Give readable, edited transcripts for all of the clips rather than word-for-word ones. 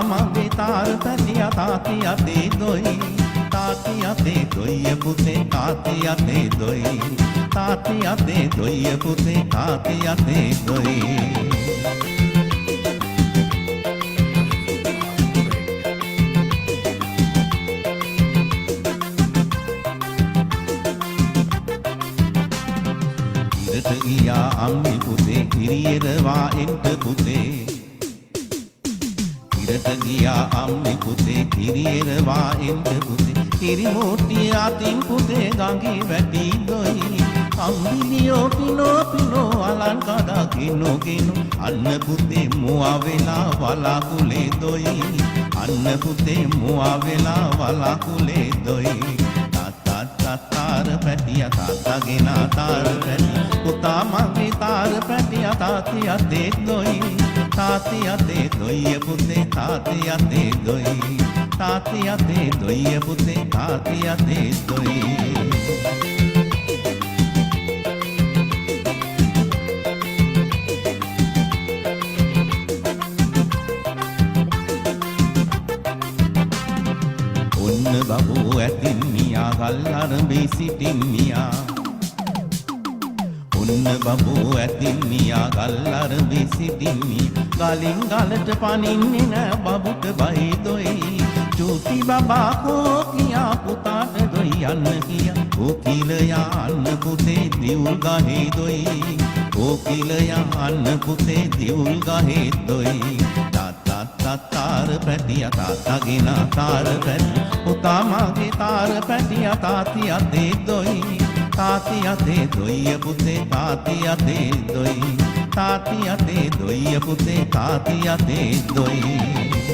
මගේ තාර පැටියා තාත්ති අතේ දොයි තාත්ති අතේ දොයි පුතේ තාත්ති අතේ දොයි තාත්ති අතේ දොයි පුතේ තාත්ති අතේ දොයි ගියා අම්මි පුතේ කිරියරවා එන්ට පුතේ ඉරට ගියා අම්මි පුතේ කිරියරවා එන්ට පුතේ කිරි මොට්ටිය අතින් පුතේ ගඟේ වැටි දොයි අම්බිලියෝ පිනෝ පිනෝ අලන් කඩා කිනෝ කිනෝ අන්න පුතේ මුවා වෙලා වලාකුලේ දොයි අන්න පුතේ මුවා වෙලා වලාකුලේ දොයි තාර පැටියා තාත්තගේ තාර පැටියා පුතා මගේ තාර පැටියා තාත්ති අතේ දොයි තාත්ති අතේ දොයි පුතේ තාත්ති අතේ දොයි තාත්ති අතේ දොයි පුතේ තාත්ති අතේ දොයි බබෝ ඇතින් මියා ගල් අරඹේ සිටින් මියා ඔන්න බබෝ ඇතින් මියා ගල් අරඹේ සිටින් මියා ගලින් ගලට පනින්නේ නෑ බබුට බයි දොයි චූටි බබා කෝ කියා පුතාට දොයි යන්න කියා කොකිලයා අන්න පුතේ දිවුල් ගහේ දොයි කොකිලයා අන්න පුතේ දිවුල් ගහේ දොයි තාර පැටියා තාත්තගේ තාර පැටියා පුතා මගේ තාර පැටියා තාත්ති අතේ දොයි තාත්ති අතේ දොයි පුතේ තාත්ති අතේ දොයි තාත්ති අතේ දොයි පුතේ තාත්ති අතේ දොයි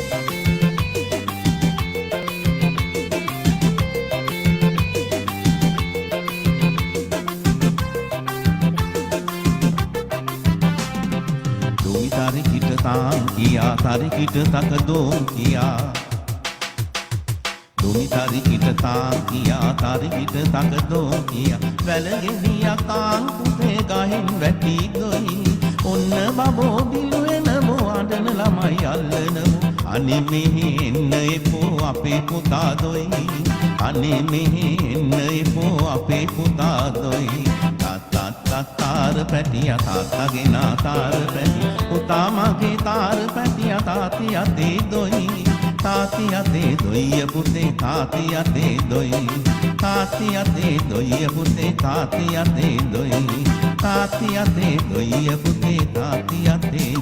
किया तारी किट तक दो किया दोनी तारी किट तां किया तारी किट तक दो किया වැලගේ දියා කාන් පුතේ ගහින් වැටි ගොයි ඔන්න බබෝ බිලුවෙනමෝ අඬන ළමයි අල්ලනමෝ අනේ මෙහෙ එන්න එපෝ අපේ පුතා දොයි අනේ මෙහෙ එන්න එපෝ අපේ පුතා දොයි තාර පැටියා තාත්තගේ තාර පැටියා පුතා මගේ තාර පැටියා තාත්ති අතේ දොයි තාත්ති අතේ දොයි පුතේ තාත්ති අතේ දොයි තාත්ති අතේ දොයි පුතේ තාත්ති අතේ දොයි තාත්ති අතේ දොයි පුතේ තාත්ති අතේ